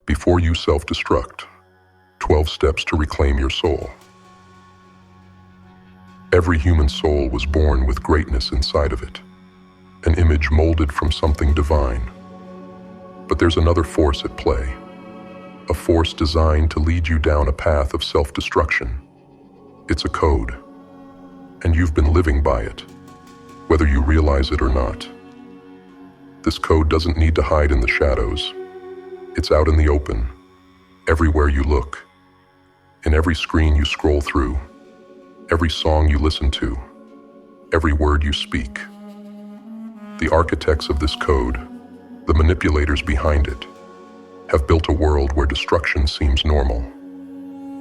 Before you self-destruct, 12 steps to reclaim your soul. Every human soul was born with greatness inside of it, an image molded from something divine. But there's another force at play, a force designed to lead you down a path of self-destruction. It's a code, and you've been living by it, whether you realize it or not. This code doesn't need to hide in the shadows. It's out in the open, everywhere you look, in every screen you scroll through, every song you listen to, every word you speak. The architects of this code, the manipulators behind it, have built a world where destruction seems normal,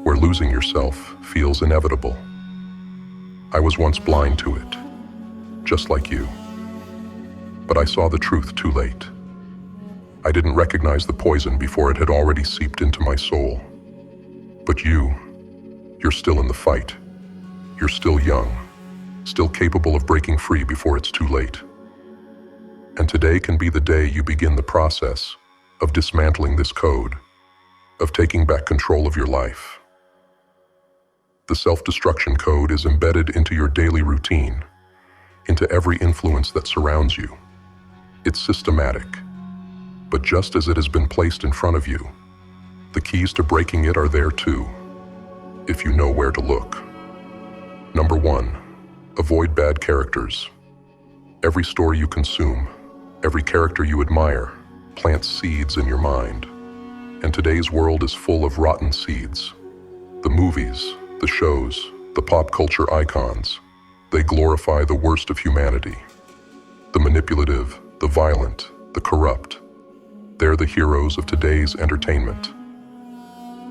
where losing yourself feels inevitable. I was once blind to it, just like you. But I saw the truth too late. I didn't recognize the poison before it had already seeped into my soul. But you're still in the fight. You're still young, still capable of breaking free before it's too late. And today can be the day you begin the process of dismantling this code, of taking back control of your life. The self-destruction code is embedded into your daily routine, into every influence that surrounds you. It's systematic, but just as it has been placed in front of you, the keys to breaking it are there too, if you know where to look. Number 1, avoid bad characters. Every story you consume, every character you admire, plants seeds in your mind. And today's world is full of rotten seeds. The movies, the shows, the pop culture icons, they glorify the worst of humanity. The manipulative, the violent, the corrupt. They're the heroes of today's entertainment.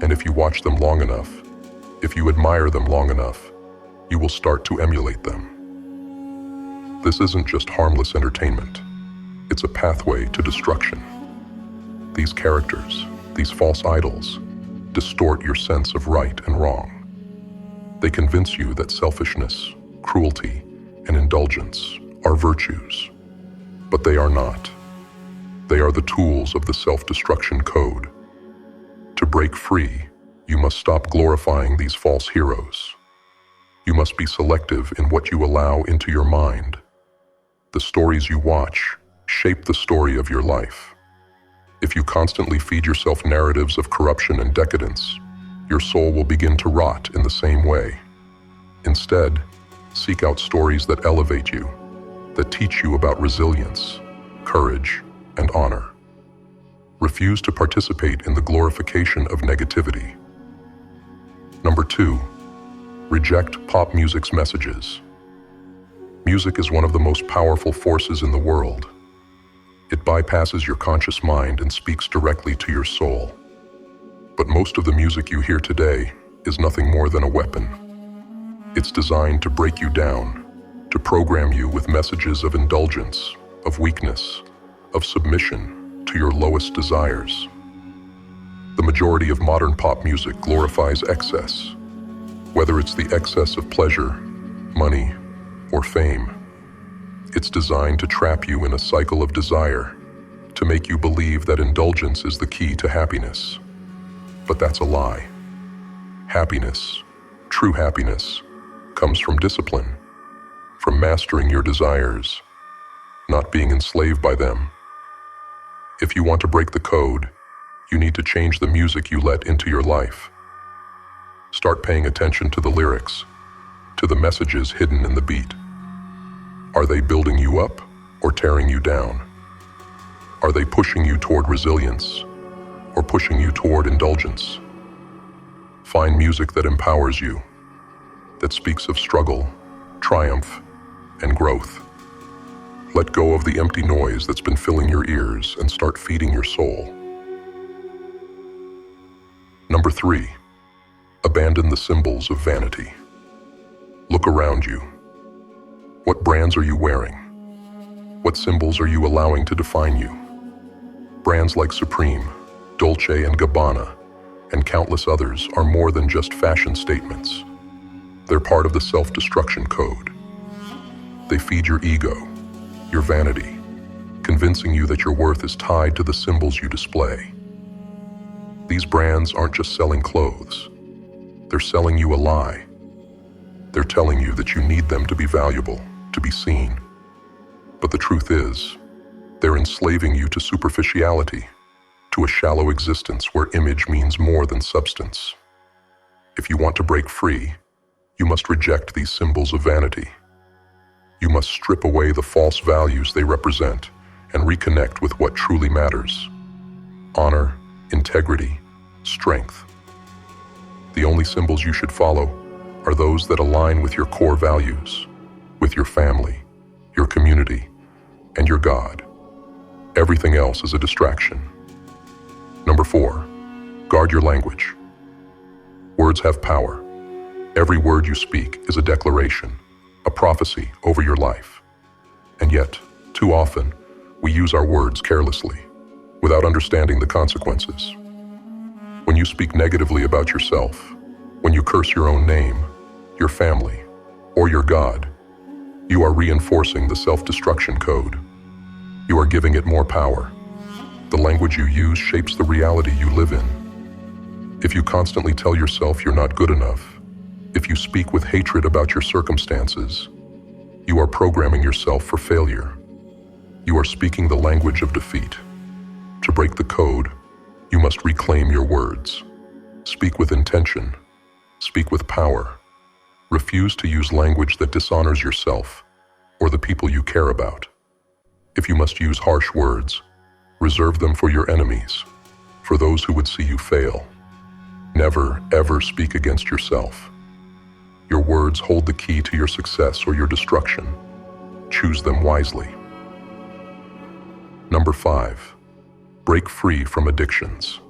And if you watch them long enough, if you admire them long enough, you will start to emulate them. This isn't just harmless entertainment. It's a pathway to destruction. These characters, these false idols, distort your sense of right and wrong. They convince you that selfishness, cruelty, and indulgence are virtues. But they are not. They are the tools of the self-destruction code. To break free, you must stop glorifying these false heroes. You must be selective in what you allow into your mind. The stories you watch shape the story of your life. If you constantly feed yourself narratives of corruption and decadence, your soul will begin to rot in the same way. Instead, seek out stories that elevate you, that teach you about resilience, courage, and honor. Refuse to participate in the glorification of negativity. Number 2, reject pop music's messages. Music is one of the most powerful forces in the world. It bypasses your conscious mind and speaks directly to your soul. But most of the music you hear today is nothing more than a weapon. It's designed to break you down, to program you with messages of indulgence, of weakness, of submission to your lowest desires. The majority of modern pop music glorifies excess, whether it's the excess of pleasure, money, or fame. It's designed to trap you in a cycle of desire, to make you believe that indulgence is the key to happiness. But that's a lie. Happiness, true happiness, comes from discipline, from mastering your desires, not being enslaved by them. If you want to break the code, you need to change the music you let into your life. Start paying attention to the lyrics, to the messages hidden in the beat. Are they building you up or tearing you down? Are they pushing you toward resilience or pushing you toward indulgence? Find music that empowers you, that speaks of struggle, triumph, and growth. Let go of the empty noise that's been filling your ears and start feeding your soul. Number 3, abandon the symbols of vanity. Look around you. What brands are you wearing? What symbols are you allowing to define you? Brands like Supreme, Dolce & Gabbana, and countless others are more than just fashion statements. They're part of the self-destruction code. They feed your ego, your vanity, convincing you that your worth is tied to the symbols you display. These brands aren't just selling clothes. They're selling you a lie. They're telling you that you need them to be valuable, to be seen. But the truth is, they're enslaving you to superficiality, to a shallow existence where image means more than substance. If you want to break free, you must reject these symbols of vanity. You must strip away the false values they represent and reconnect with what truly matters: honor, integrity, strength. The only symbols you should follow are those that align with your core values, with your family, your community, and your God. Everything else is a distraction. Number 4, guard your language. Words have power. Every word you speak is a declaration, a prophecy over your life. And yet, too often, we use our words carelessly, without understanding the consequences. When you speak negatively about yourself, when you curse your own name, your family, or your God, you are reinforcing the self-destruction code. You are giving it more power. The language you use shapes the reality you live in. If you constantly tell yourself you're not good enough, if you speak with hatred about your circumstances, you are programming yourself for failure. You are speaking the language of defeat. To break the code, you must reclaim your words. Speak with intention. Speak with power. Refuse to use language that dishonors yourself or the people you care about. If you must use harsh words, reserve them for your enemies, for those who would see you fail. Never, ever speak against yourself. Your words hold the key to your success or your destruction. Choose them wisely. Number 5, break free from addictions.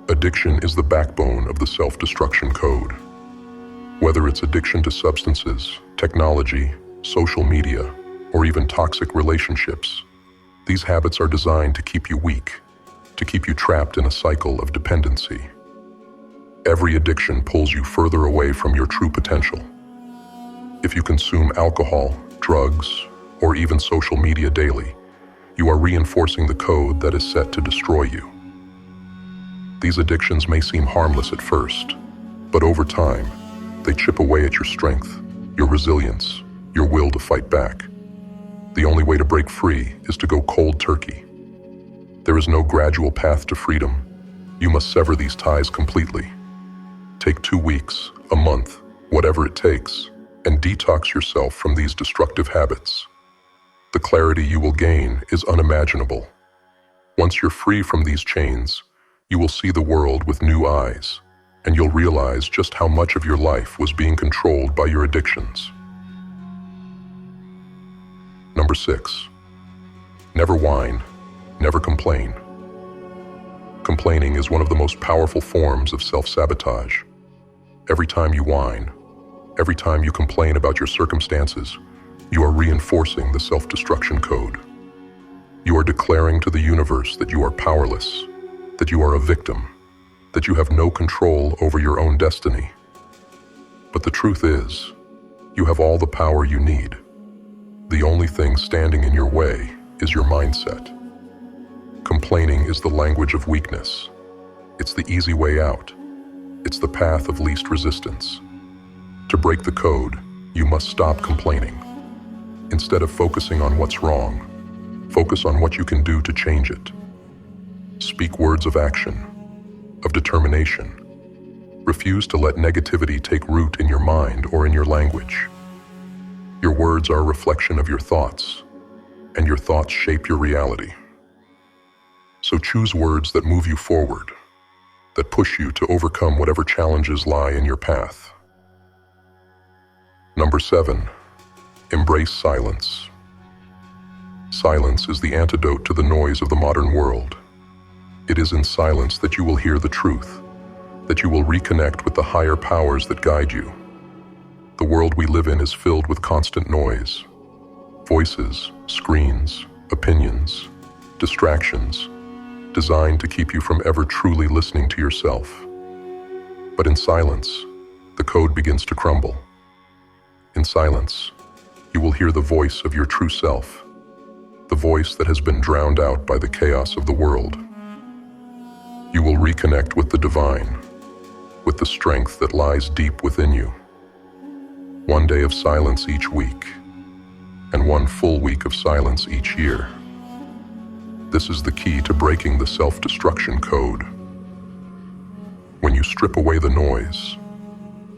Addiction is the backbone of the self-destruction code. Whether it's addiction to substances, technology, social media, or even toxic relationships, these habits are designed to keep you weak, to keep you trapped in a cycle of dependency. Every addiction pulls you further away from your true potential. If you consume alcohol, drugs, or even social media daily, you are reinforcing the code that is set to destroy you. These addictions may seem harmless at first, but over time, they chip away at your strength, your resilience, your will to fight back. The only way to break free is to go cold turkey. There is no gradual path to freedom. You must sever these ties completely. Take 2 weeks, a month, whatever it takes, and detox yourself from these destructive habits. The clarity you will gain is unimaginable. Once you're free from these chains, you will see the world with new eyes, and you'll realize just how much of your life was being controlled by your addictions. Number 6, never whine, never complain. Complaining is one of the most powerful forms of self-sabotage. Every time you whine, every time you complain about your circumstances, you are reinforcing the self-destruction code. You are declaring to the universe that you are powerless, that you are a victim, that you have no control over your own destiny. But the truth is, you have all the power you need. The only thing standing in your way is your mindset. Complaining is the language of weakness. It's the easy way out. It's the path of least resistance. To break the code, you must stop complaining. Instead of focusing on what's wrong, focus on what you can do to change it. Speak words of action, of determination. Refuse to let negativity take root in your mind or in your language. Your words are a reflection of your thoughts, and your thoughts shape your reality. So choose words that move you forward, that push you to overcome whatever challenges lie in your path. Number 7, embrace silence. Silence is the antidote to the noise of the modern world. It is in silence that you will hear the truth, that you will reconnect with the higher powers that guide you. The world we live in is filled with constant noise. Voices, screens, opinions, distractions, designed to keep you from ever truly listening to yourself. But in silence, the code begins to crumble. In silence, you will hear the voice of your true self, the voice that has been drowned out by the chaos of the world. You will reconnect with the divine, with the strength that lies deep within you. One day of silence each week, and one full week of silence each year. This is the key to breaking the self-destruction code. When you strip away the noise,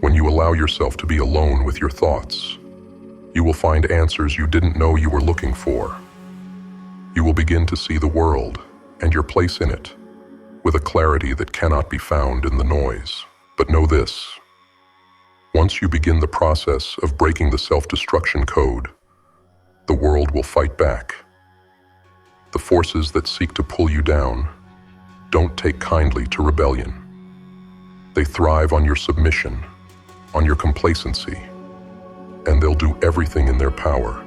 when you allow yourself to be alone with your thoughts, you will find answers you didn't know you were looking for. You will begin to see the world and your place in it with a clarity that cannot be found in the noise. But know this: once you begin the process of breaking the self-destruction code, the world will fight back. The forces that seek to pull you down don't take kindly to rebellion. They thrive on your submission, on your complacency, and they'll do everything in their power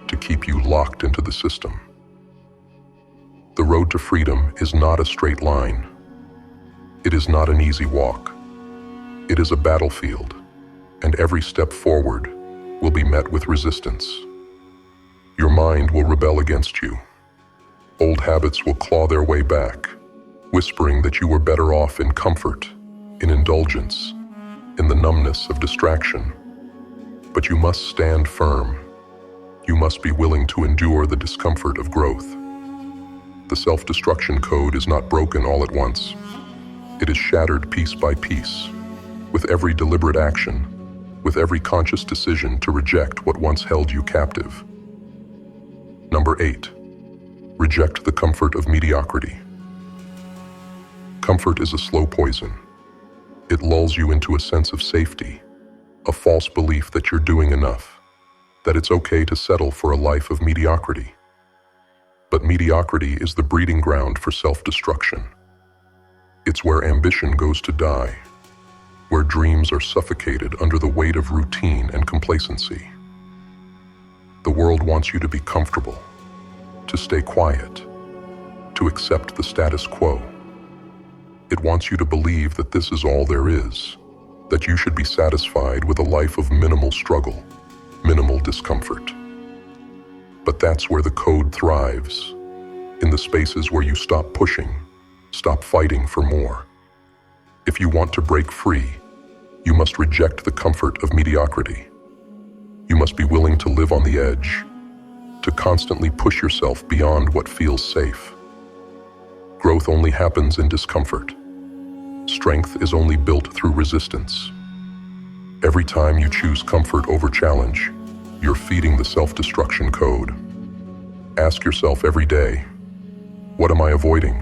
to keep you locked into the system. The road to freedom is not a straight line. It is not an easy walk. It is a battlefield, and every step forward will be met with resistance. Your mind will rebel against you. Old habits will claw their way back, whispering that you were better off in comfort, in indulgence, in the numbness of distraction. But you must stand firm. You must be willing to endure the discomfort of growth. The self-destruction code is not broken all at once. It is shattered piece by piece, with every deliberate action, with every conscious decision to reject what once held you captive. Number 8. Reject the comfort of mediocrity. Comfort is a slow poison. It lulls you into a sense of safety, a false belief that you're doing enough, that it's okay to settle for a life of mediocrity. But mediocrity is the breeding ground for self-destruction. It's where ambition goes to die, where dreams are suffocated under the weight of routine and complacency. The world wants you to be comfortable, to stay quiet, to accept the status quo. It wants you to believe that this is all there is, that you should be satisfied with a life of minimal struggle, minimal discomfort. But that's where the code thrives, in the spaces where you stop pushing, stop fighting for more. If you want to break free, you must reject the comfort of mediocrity. You must be willing to live on the edge, to constantly push yourself beyond what feels safe. Growth only happens in discomfort. Strength is only built through resistance. Every time you choose comfort over challenge, you're feeding the self-destruction code. Ask yourself every day, what am I avoiding?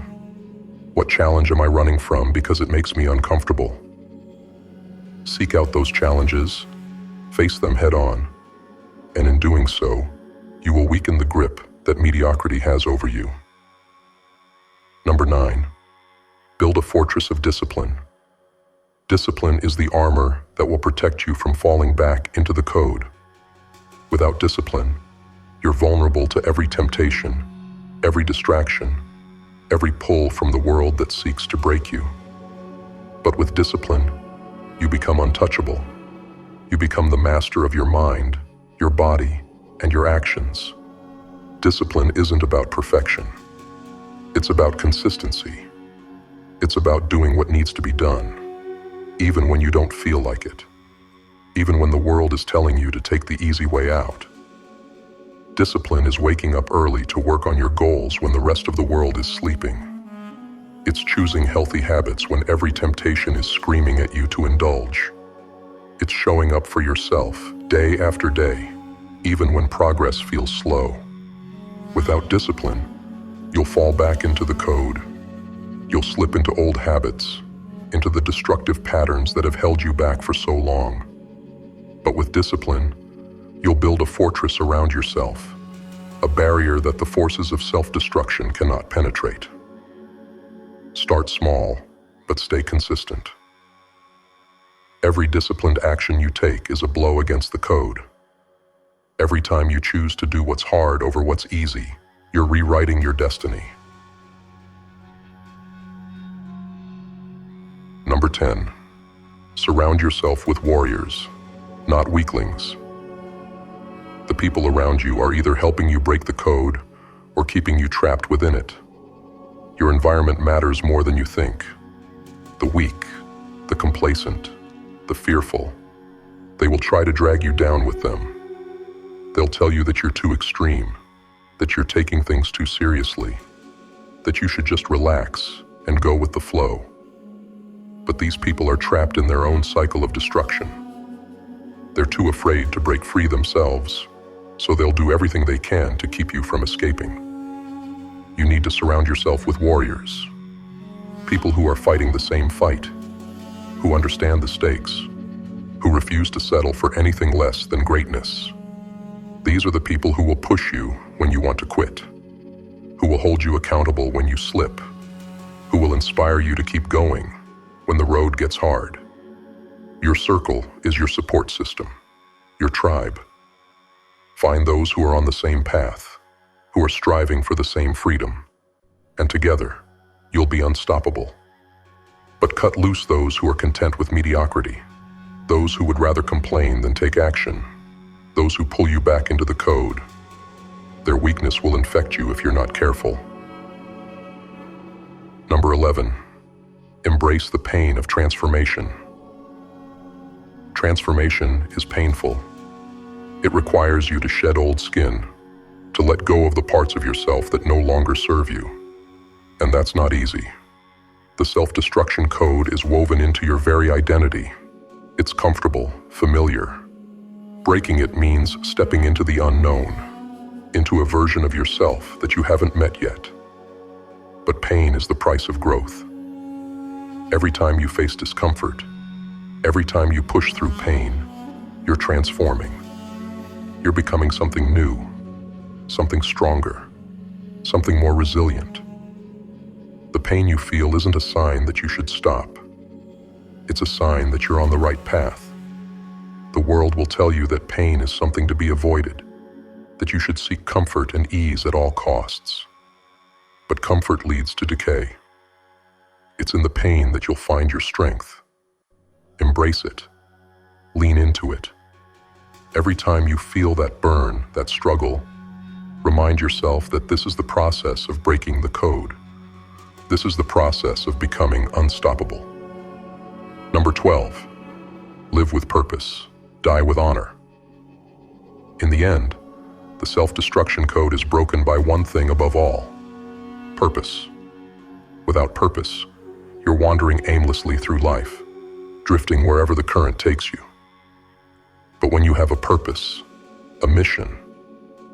What challenge am I running from because it makes me uncomfortable? Seek out those challenges, face them head on, and in doing so, you will weaken the grip that mediocrity has over you. Number 9. Build a fortress of discipline. Discipline is the armor that will protect you from falling back into the code. Without discipline, you're vulnerable to every temptation, every distraction, every pull from the world that seeks to break you. But with discipline, you become untouchable. You become the master of your mind, your body, and your actions. Discipline isn't about perfection. It's about consistency. It's about doing what needs to be done, even when you don't feel like it, even when the world is telling you to take the easy way out. Discipline is waking up early to work on your goals when the rest of the world is sleeping. It's choosing healthy habits when every temptation is screaming at you to indulge. It's showing up for yourself day after day, even when progress feels slow. Without discipline, you'll fall back into the code. You'll slip into old habits, into the destructive patterns that have held you back for so long. But with discipline, you'll build a fortress around yourself, a barrier that the forces of self-destruction cannot penetrate. Start small, but stay consistent. Every disciplined action you take is a blow against the code. Every time you choose to do what's hard over what's easy, you're rewriting your destiny. Number 10. Surround yourself with warriors, not weaklings. The people around you are either helping you break the code or keeping you trapped within it. Your environment matters more than you think. The weak, the complacent, the fearful, they will try to drag you down with them. They'll tell you that you're too extreme, that you're taking things too seriously, that you should just relax and go with the flow. But these people are trapped in their own cycle of destruction. They're too afraid to break free themselves, so they'll do everything they can to keep you from escaping. You need to surround yourself with warriors, people who are fighting the same fight, who understand the stakes, who refuse to settle for anything less than greatness. These are the people who will push you when you want to quit, who will hold you accountable when you slip, who will inspire you to keep going when the road gets hard. Your circle is your support system, your tribe. Find those who are on the same path, who are striving for the same freedom, and together, you'll be unstoppable. But cut loose those who are content with mediocrity, those who would rather complain than take action, those who pull you back into the code. Their weakness will infect you if you're not careful. Number 11, embrace the pain of transformation. Transformation is painful. It requires you to shed old skin, to let go of the parts of yourself that no longer serve you. And that's not easy. The self-destruction code is woven into your very identity. It's comfortable, familiar. Breaking it means stepping into the unknown, into a version of yourself that you haven't met yet. But pain is the price of growth. Every time you face discomfort, every time you push through pain, you're transforming. You're becoming something new, something stronger, something more resilient. The pain you feel isn't a sign that you should stop. It's a sign that you're on the right path. The world will tell you that pain is something to be avoided, that you should seek comfort and ease at all costs. But comfort leads to decay. It's in the pain that you'll find your strength. Embrace it. Lean into it. Every time you feel that burn, that struggle, remind yourself that this is the process of breaking the code. This is the process of becoming unstoppable. Number 12, live with purpose, die with honor. In the end, the self-destruction code is broken by one thing above all: purpose. Without purpose, you're wandering aimlessly through life, drifting wherever the current takes you. But when you have a purpose, a mission,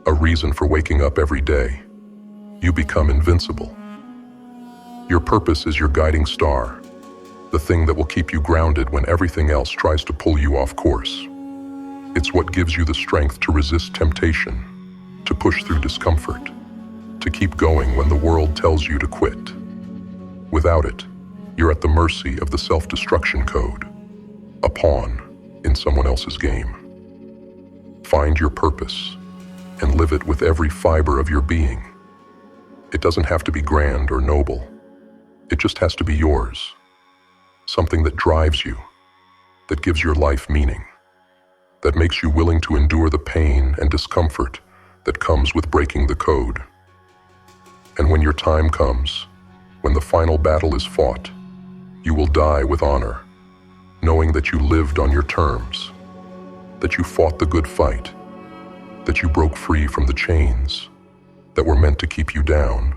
a reason for waking up every day, you become invincible. Your purpose is your guiding star, the thing that will keep you grounded when everything else tries to pull you off course. It's what gives you the strength to resist temptation, to push through discomfort, to keep going when the world tells you to quit. Without it, you're at the mercy of the self-destruction code, a pawn in someone else's game. Find your purpose and live it with every fiber of your being. It doesn't have to be grand or noble. It just has to be yours. Something that drives you, that gives your life meaning, that makes you willing to endure the pain and discomfort that comes with breaking the code. And when your time comes, when the final battle is fought, you will die with honor, knowing that you lived on your terms, that you fought the good fight, that you broke free from the chains that were meant to keep you down.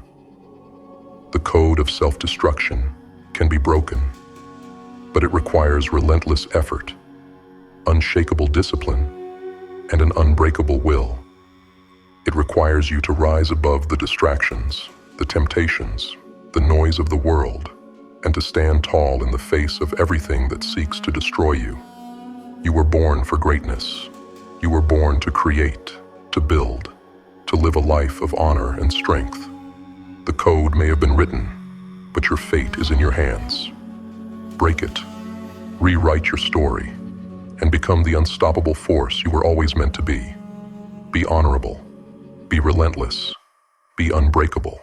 The code of self-destruction can be broken, but it requires relentless effort, unshakable discipline, and an unbreakable will. It requires you to rise above the distractions, the temptations, the noise of the world, and to stand tall in the face of everything that seeks to destroy you. You were born for greatness. You were born to create, to build, to live a life of honor and strength. The code may have been written, but your fate is in your hands. Break it, rewrite your story, and become the unstoppable force you were always meant to be. Be honorable, be relentless, be unbreakable.